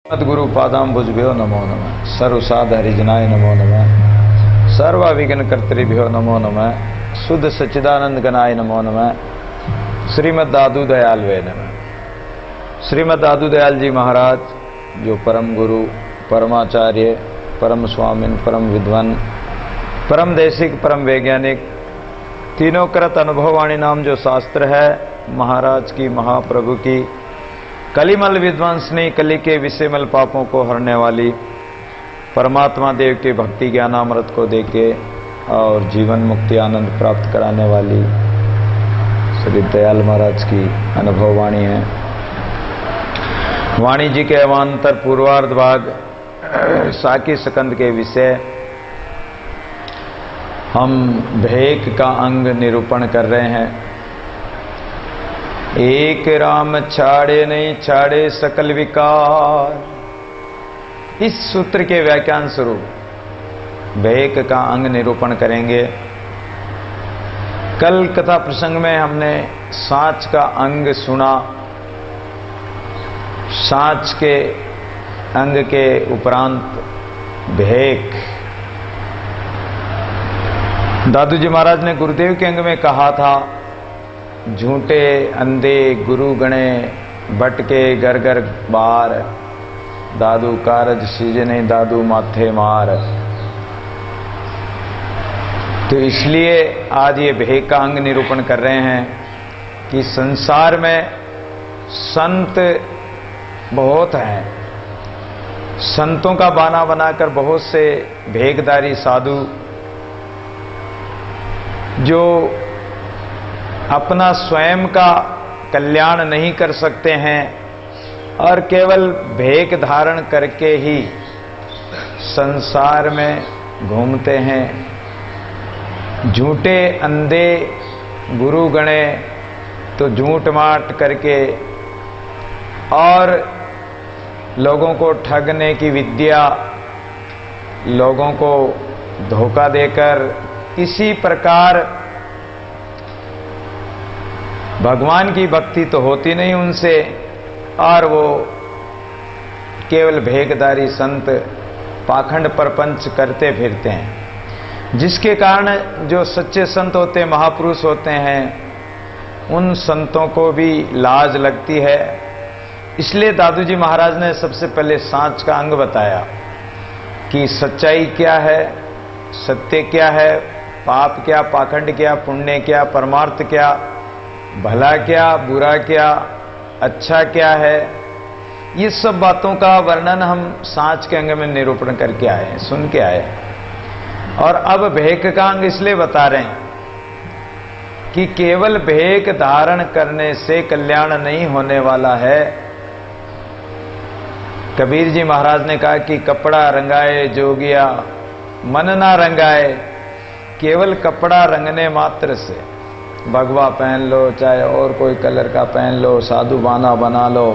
सद्गुरु पादाम्बुजभ्यो नमो नमः। सर्वसाध हरिजनाय नमो नमः। सर्वविघ्न कर्तृभ्यो नमो नमः। शुद्ध सच्चिदानंद गणाय नमो नमः। श्रीमद दादू दयाल वे नमः। श्रीमद दादू दयाल जी महाराज जो परम गुरु, परमाचार्य, परम स्वामिन, परम विद्वान, परम देशिक, परम वैज्ञानिक, तीनों कृत अनुभववाणी नाम जो शास्त्र है, महाराज की, महाप्रभु की कलिमल विध्वंसनी, कली के विषयमल पापों को हरने वाली, परमात्मा देव के भक्ति ज्ञानामृत को देके और जीवन मुक्ति आनंद प्राप्त कराने वाली श्री दयाल महाराज की अनुभव वाणी है। वाणी जी के अवान्तर पूर्वार्ध भाग साकी सकंद के विषय हम भेक का अंग निरूपण कर रहे हैं। एक राम छाड़े नहीं छाड़े सकल विकार, इस सूत्र के व्याख्यान स्वरूप भेक का अंग निरूपण करेंगे। कल कथा प्रसंग में हमने सांच का अंग सुना। सांच के अंग के उपरांत भेक। दादू जी महाराज ने गुरुदेव के अंग में कहा था, झूठे अंधे गुरु गणे बटके घर घर बार, दादू कारज सीजने दादू माथे मार। तो इसलिए आज ये भेक का अंग निरूपण कर रहे हैं कि संसार में संत बहुत हैं। संतों का बाना बनाकर बहुत से भेकधारी साधु जो अपना स्वयं का कल्याण नहीं कर सकते हैं और केवल भेक धारण करके ही संसार में घूमते हैं। झूठे अंधे गुरु गणे तो झूठ माट करके और लोगों को ठगने की विद्या, लोगों को धोखा देकर किसी प्रकार भगवान की भक्ति तो होती नहीं उनसे, और वो केवल भेकधारी संत पाखंड परपंच करते फिरते हैं, जिसके कारण जो सच्चे संत होते हैं, महापुरुष होते हैं, उन संतों को भी लाज लगती है। इसलिए दादू जी महाराज ने सबसे पहले सांच का अंग बताया कि सच्चाई क्या है, सत्य क्या है, पाप क्या, पाखंड क्या, पुण्य क्या, परमार्थ क्या, भला क्या, बुरा क्या, अच्छा क्या है। ये सब बातों का वर्णन हम सांच के अंग में निरूपण करके आए, सुन के आए। और अब भेक का अंग इसलिए बता रहे हैं कि केवल भेक धारण करने से कल्याण नहीं होने वाला है। कबीर जी महाराज ने कहा कि कपड़ा रंगाए जोगिया मन ना रंगाए। केवल कपड़ा रंगने मात्र से, भगवा पहन लो, चाहे और कोई कलर का पहन लो, साधु बाना बना लो,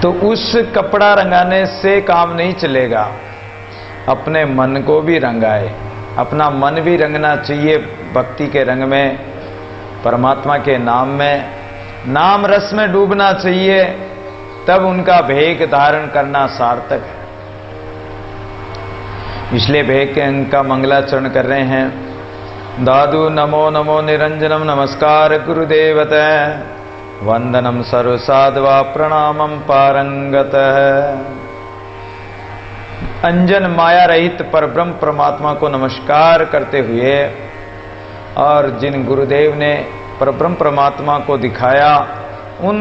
तो उस कपड़ा रंगाने से काम नहीं चलेगा। अपने मन को भी रंगाए, अपना मन भी रंगना चाहिए भक्ति के रंग में, परमात्मा के नाम में, नाम रस में डूबना चाहिए, तब उनका भेक धारण करना सार्थक है। इसलिए भेक के अंग का मंगलाचरण कर रहे हैं। दादू नमो नमो निरंजनम नमस्कार गुरुदेवत, वंदनम सर्वसाधवा प्रणामम पारंगत। अंजन माया रहित परब्रह्म परमात्मा को नमस्कार करते हुए, और जिन गुरुदेव ने परब्रह्म परमात्मा को दिखाया, उन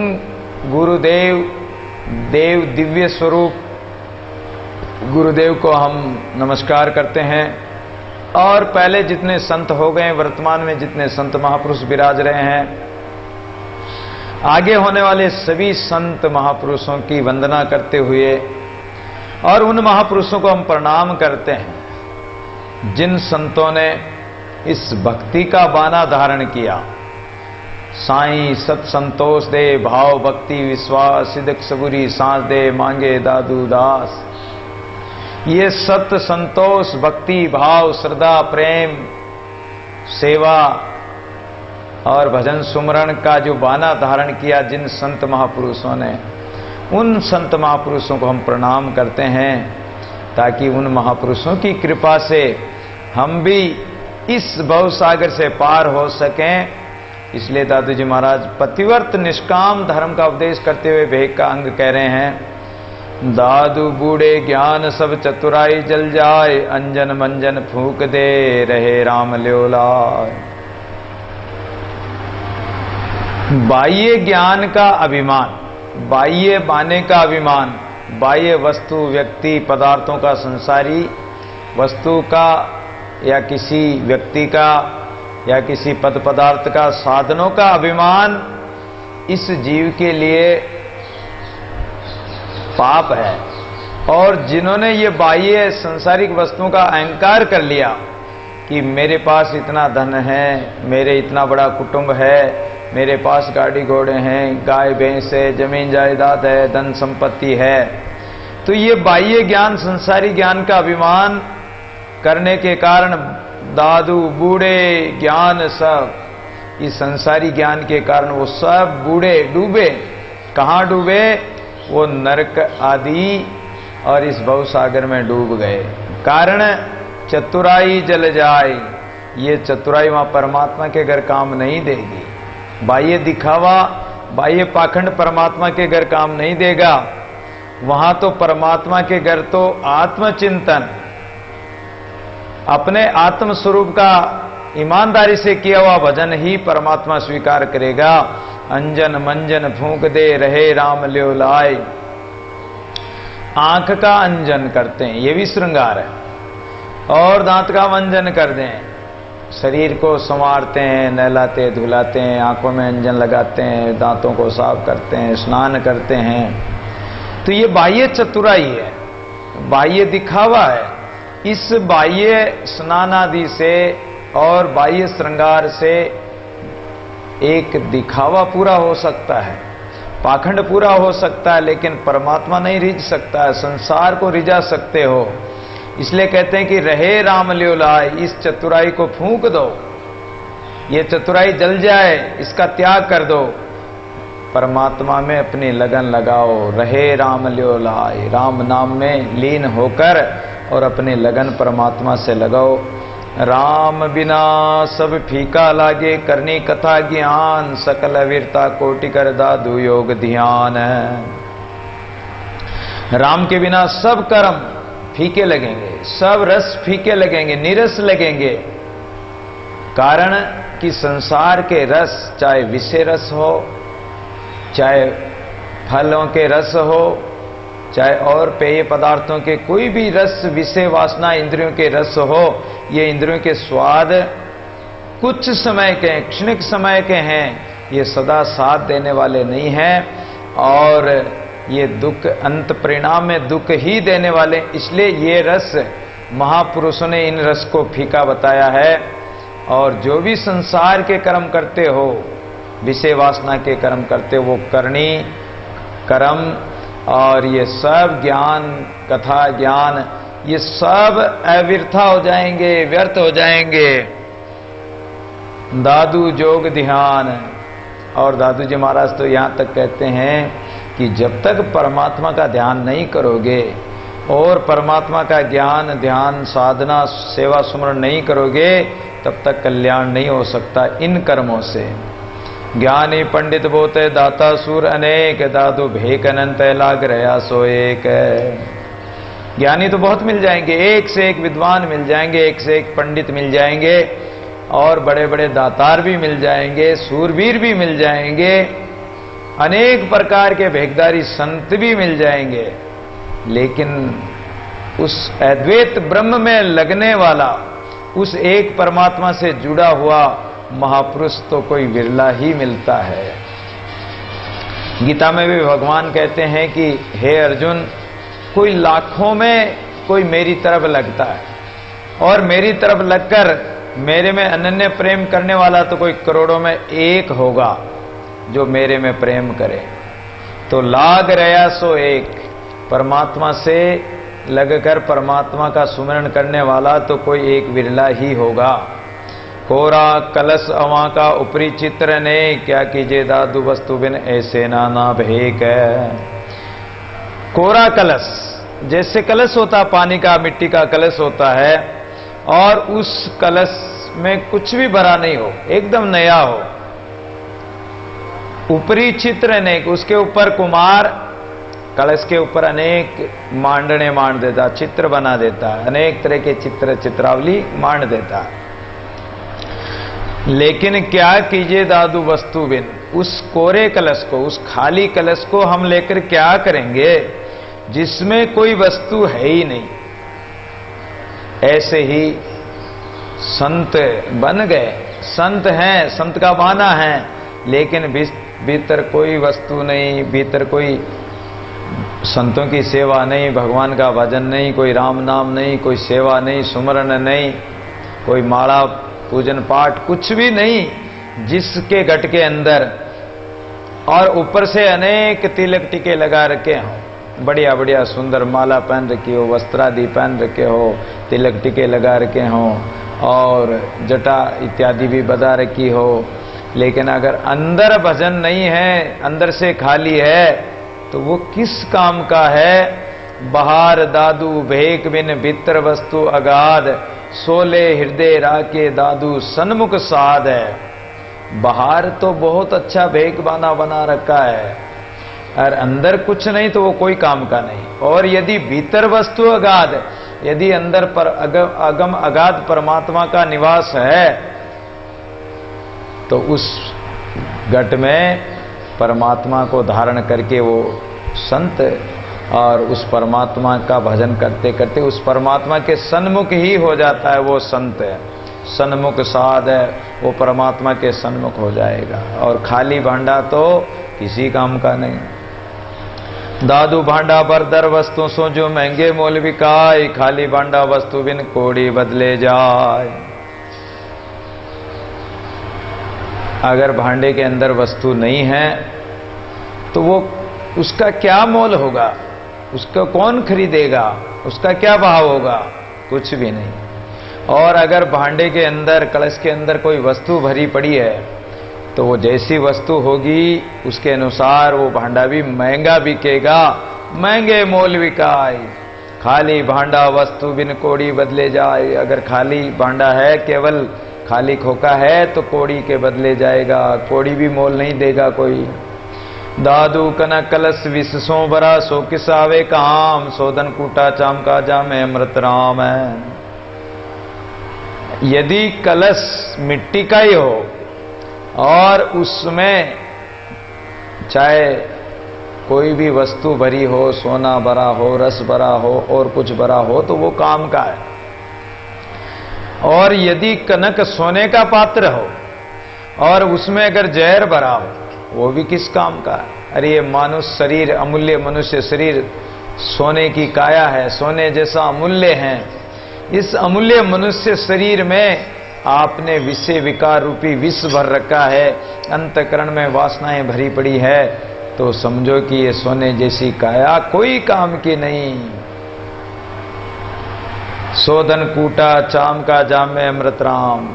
गुरुदेव देव दिव्य स्वरूप गुरुदेव को हम नमस्कार करते हैं। और पहले जितने संत हो गए, वर्तमान में जितने संत महापुरुष विराज रहे हैं, आगे होने वाले सभी संत महापुरुषों की वंदना करते हुए, और उन महापुरुषों को हम प्रणाम करते हैं जिन संतों ने इस भक्ति का बाना धारण किया। साईं सत संतोष दे, भाव भक्ति विश्वास सिदक सबूरी सांस दे, मांगे दादू दास। ये सत संतोष भक्ति भाव श्रद्धा प्रेम सेवा और भजन सुमरण का जो बाना धारण किया जिन संत महापुरुषों ने, उन संत महापुरुषों को हम प्रणाम करते हैं, ताकि उन महापुरुषों की कृपा से हम भी इस भवसागर से पार हो सकें। इसलिए दादू जी महाराज पतिव्रत निष्काम धर्म का उपदेश करते हुए भेग का अंग कह रहे हैं, दादू बूढ़े ज्ञान सब चतुराई जल जाए, अंजन मंजन फूक दे रहे राम ल्योलाय। बाह्य ज्ञान का अभिमान, बाह्य बाने का अभिमान, बाह्य वस्तु व्यक्ति पदार्थों का, संसारी वस्तु का या किसी व्यक्ति का या किसी पद पदार्थ का, साधनों का अभिमान इस जीव के लिए पाप है। और जिन्होंने ये बाह्य सांसारिक वस्तुओं का अहंकार कर लिया कि मेरे पास इतना धन है, मेरे इतना बड़ा कुटुंब है, मेरे पास गाड़ी घोड़े हैं, गाय भैंस है, जमीन जायदाद है, धन संपत्ति है, तो ये बाह्य ज्ञान संसारी ज्ञान का अभिमान करने के कारण दादू बूढ़े ज्ञान सब, इस संसारी ज्ञान के कारण वो सब बूढ़े डूबे। कहाँ डूबे? वो नरक आदि और इस भवसागर में डूब गए। कारण चतुराई जल जाए, ये चतुराई वहां परमात्मा के घर काम नहीं देगी। बाह्य दिखावा, बाह्य पाखंड परमात्मा के घर काम नहीं देगा। वहां तो परमात्मा के घर तो आत्मचिंतन, अपने आत्म स्वरूप का ईमानदारी से किया हुआ भजन ही परमात्मा स्वीकार करेगा। अंजन मंजन फूंक दे रहे राम ल्योलाय, आंख का अंजन करते हैं, ये भी श्रृंगार है, और दांत का मंजन कर दें, शरीर को संवारते हैं, नहलाते धुलाते हैं, आंखों में अंजन लगाते हैं, दांतों को साफ करते हैं, स्नान करते हैं। तो ये बाह्य चतुराई है, बाह्य दिखावा है। इस बाह्य स्नान आदि से और बाह्य श्रृंगार से एक दिखावा पूरा हो सकता है, पाखंड पूरा हो सकता है, लेकिन परमात्मा नहीं रिझ सकता है, संसार को रिझा सकते हो। इसलिए कहते हैं कि रहे राम ल्योलाय, इस चतुराई को फूंक दो, ये चतुराई जल जाए, इसका त्याग कर दो, परमात्मा में अपनी लगन लगाओ। रहे राम ल्योलाय, राम नाम में लीन होकर और अपनी लगन परमात्मा से लगाओ। राम बिना सब फीका लागे, करनी कथा ज्ञान, सकल वीरता कोटि कर दादू योग ध्यान। राम के बिना सब कर्म फीके लगेंगे, सब रस फीके लगेंगे, नीरस लगेंगे। कारण कि संसार के रस, चाहे विषय रस हो, चाहे फलों के रस हो, चाहे और पेय पदार्थों के कोई भी रस, विषय वासना इंद्रियों के रस हो, ये इंद्रियों के स्वाद कुछ समय के, क्षणिक समय के हैं, ये सदा साथ देने वाले नहीं हैं, और ये दुख अंत परिणाम में दुख ही देने वाले। इसलिए ये रस महापुरुषों ने इन रस को फीका बताया है। और जो भी संसार के कर्म करते हो, विषय वासना के कर्म करते हो, वो करनी कर्म और ये सब ज्ञान, कथा ज्ञान, ये सब अव्यर्था हो जाएंगे, व्यर्थ हो जाएंगे। दादू जोग ध्यान, और दादू जी महाराज तो यहां तक कहते हैं कि जब तक परमात्मा का ध्यान नहीं करोगे और परमात्मा का ज्ञान, ध्यान, साधना, सेवा, सुमरण नहीं करोगे, तब तक कल्याण नहीं हो सकता इन कर्मों से। ज्ञानी पंडित बोते दाता सूर अनेक, दादू भेक अनंत लाग रहा सो एक। ज्ञानी तो बहुत मिल जाएंगे, एक से एक विद्वान मिल जाएंगे, एक से एक पंडित मिल जाएंगे, और बड़े बड़े दातार भी मिल जाएंगे, सूरवीर भी मिल जाएंगे, अनेक प्रकार के भेगदारी संत भी मिल जाएंगे। लेकिन उस अद्वैत ब्रह्म में लगने वाला, उस एक परमात्मा से जुड़ा हुआ महापुरुष तो कोई विरला ही मिलता है। गीता में भी भगवान कहते हैं कि हे अर्जुन, कोई लाखों में कोई मेरी तरफ लगता है, और मेरी तरफ लगकर मेरे में अनन्य प्रेम करने वाला तो कोई करोड़ों में एक होगा जो मेरे में प्रेम करे। तो लाग रहा सो एक, परमात्मा से लगकर परमात्मा का सुमरण करने वाला तो कोई एक विरला ही होगा। कोरा कलश अवा का ऊपरी चित्र ने, क्या कीजिए दादू वस्तु बिन ऐसे नाना भेक। कोरा कलश, जैसे कलश होता पानी का, मिट्टी का कलश होता है, और उस कलश में कुछ भी भरा नहीं हो, एकदम नया हो। ऊपरी चित्र अनेक, उसके ऊपर कुमार कलश के ऊपर अनेक मांडने मांड देता, चित्र बना देता, अनेक तरह के चित्र चित्रावली मांड देता। लेकिन क्या कीजिए दादू वस्तु बिन, उस कोरे कलश को, उस खाली कलश को हम लेकर क्या करेंगे जिसमें कोई वस्तु है ही नहीं। ऐसे ही संत बन गए, संत हैं, संत का बहाना है, लेकिन भीतर कोई वस्तु नहीं, भीतर कोई संतों की सेवा नहीं, भगवान का भजन नहीं, कोई राम नाम नहीं, कोई सेवा नहीं, सुमरन नहीं, कोई माला पूजन पाठ, कुछ भी नहीं जिसके घट के अंदर, और ऊपर से अनेक तिलक टिके लगा रखे हों, बढ़िया बढ़िया सुंदर माला पहन रखी हो, वस्त्रादि पहन रखे हो, तिलक टिके लगा रखे हों, और जटा इत्यादि भी बधा रखी हो, लेकिन अगर अंदर भजन नहीं है, अंदर से खाली है, तो वो किस काम का है। बाहर दादू भेक बिन भीतर वस्तु अगाध, सोले हृदय राके दादू सन्मुख साध है। बाहर तो बहुत अच्छा भेक बना रखा है, और अंदर कुछ नहीं तो वो कोई काम का नहीं। और यदि भीतर वस्तु अगाध, यदि अंदर पर अगम अगाध परमात्मा का निवास है, तो उस घट में परमात्मा को धारण करके वो संत, और उस परमात्मा का भजन करते करते उस परमात्मा के सन्मुख ही हो जाता है। वो संत है, सन्मुख साध है, वो परमात्मा के सन्मुख हो जाएगा। और खाली भांडा तो किसी काम का नहीं। दादू भांडा बरदर वस्तु सो जो महंगे मोल बिकाय, खाली भांडा वस्तु बिन कोड़ी बदले जाए। अगर भांडे के अंदर वस्तु नहीं है तो वो उसका क्या मोल होगा, उसका कौन खरीदेगा, उसका क्या भाव होगा, कुछ भी नहीं। और अगर भांडे के अंदर, कलश के अंदर कोई वस्तु भरी पड़ी है, तो वो जैसी वस्तु होगी उसके अनुसार वो भांडा भी महंगा बिकेगा, महंगे मोल बिकाए। खाली भांडा वस्तु बिन कोड़ी बदले जाए। अगर खाली भांडा है, केवल खाली खोखा है, तो कोड़ी के बदले जाएगा, कोड़ी भी मोल नहीं देगा कोई। दादू कनक कलश विषसों भरा, सो किस आवे काम, सोदन कूटा चाम का जामे अमृत राम है। यदि कलश मिट्टी का ही हो और उसमें चाहे कोई भी वस्तु भरी हो, सोना भरा हो, रस भरा हो और कुछ भरा हो, तो वो काम का है। और यदि कनक सोने का पात्र हो और उसमें अगर जहर भरा हो, वो भी किस काम का है। अरे ये मानुष शरीर, अमूल्य मनुष्य शरीर सोने की काया है, सोने जैसा अमूल्य है। इस अमूल्य मनुष्य शरीर में आपने विषय विकार रूपी विष भर रखा है, अंतःकरण में वासनाएं भरी पड़ी है, तो समझो कि ये सोने जैसी काया कोई काम की नहीं। सोदन कूटा चाम का जाम में अमृत राम।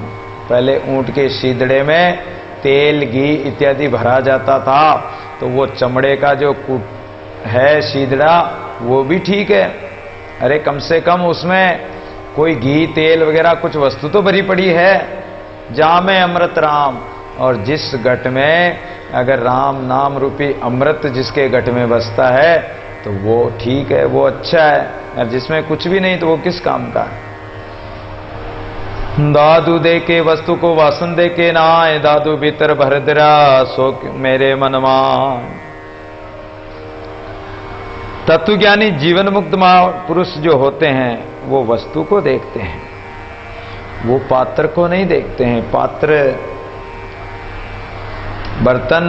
पहले ऊंट के शीदड़े में तेल घी इत्यादि भरा जाता था, तो वो चमड़े का जो है शीदड़ा, वो भी ठीक है। अरे कम से कम उसमें कोई घी तेल वगैरह कुछ वस्तु तो भरी पड़ी है। जामे अमृत राम। और जिस घट में अगर राम नाम रूपी अमृत जिसके घट में बसता है, तो वो ठीक है, वो अच्छा है। और जिसमें कुछ भी नहीं, तो वो किस काम का है। दादू दे के वस्तु को वासन दे के नाय, दादू भीतर भरदरा सो मेरे मनमान। तत्वज्ञानी जीवन मुक्त पुरुष जो होते हैं, वो वस्तु को देखते हैं, वो पात्र को नहीं देखते हैं। पात्र बर्तन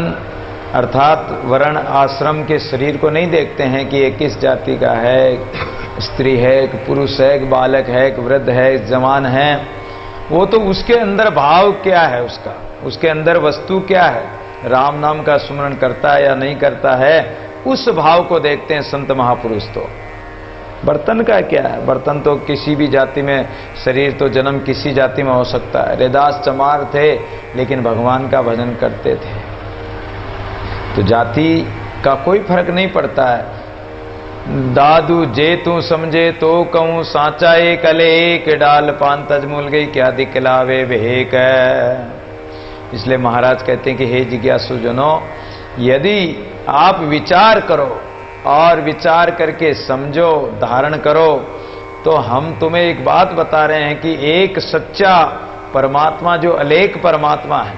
अर्थात वर्ण आश्रम के शरीर को नहीं देखते हैं कि ये किस जाति का है, स्त्री है, एक पुरुष है, एक बालक है, एक वृद्ध है, एक जवान है। वो तो उसके अंदर भाव क्या है, उसके अंदर वस्तु क्या है, राम नाम का सुमरण करता है या नहीं करता है, उस भाव को देखते हैं संत महापुरुष। तो बर्तन का क्या है, बर्तन तो किसी भी जाति में, शरीर तो जन्म किसी जाति में हो सकता है। रैदास चमार थे लेकिन भगवान का भजन करते थे, तो जाति का कोई फर्क नहीं पड़ता है। दादू जे तू समझे तो कहूं सांचा एक अलेक, डाल पान तजमूल गई क्या दिखलावे वेक। इसलिए महाराज कहते हैं कि हे जिज्ञासु जनो, यदि आप विचार करो और विचार करके समझो, धारण करो, तो हम तुम्हें एक बात बता रहे हैं कि एक सच्चा परमात्मा जो अलेख परमात्मा है,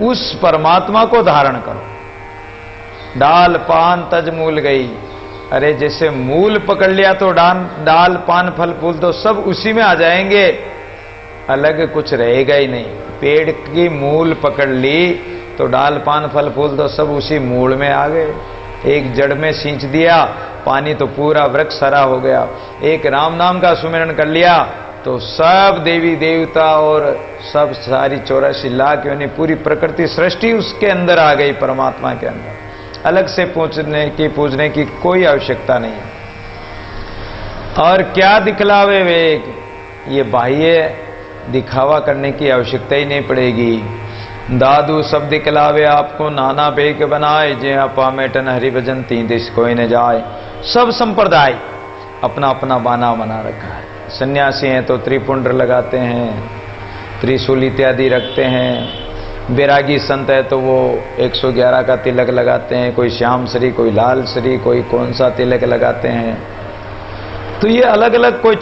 उस परमात्मा को धारण करो। डाल पान तजमूल गई, अरे जैसे मूल पकड़ लिया तो डाल पान फल फूल तो सब उसी में आ जाएंगे, अलग कुछ रहेगा ही नहीं। पेड़ की मूल पकड़ ली तो डाल पान फल फूल तो सब उसी मूल में आ गए। एक जड़ में सींच दिया पानी तो पूरा वृक्ष हरा हो गया। एक राम नाम का सुमिरन कर लिया तो सब देवी देवता और सब सारी 84 लाख यानी पूरी प्रकृति सृष्टि उसके अंदर आ गई, परमात्मा के अंदर। अलग से पूजने की कोई आवश्यकता नहीं है। और क्या दिखलावे वेग, ये बाह्य दिखावा करने की आवश्यकता ही नहीं पड़ेगी। दादू सब दिखलावे आपको नाना बेग बनाए, जे आपा मेटन हरि भजन तीन दिश कोई न जाए। सब संप्रदाय अपना अपना बाना बना रखा है। सन्यासी हैं तो त्रिपुंड्र लगाते हैं, त्रिशूल इत्यादि रखते हैं। बैरागी संत है तो वो 111 का तिलक लगाते हैं, कोई श्याम श्री, कोई लाल श्री, कोई कौन सा तिलक लगाते हैं। तो ये अलग अलग कोई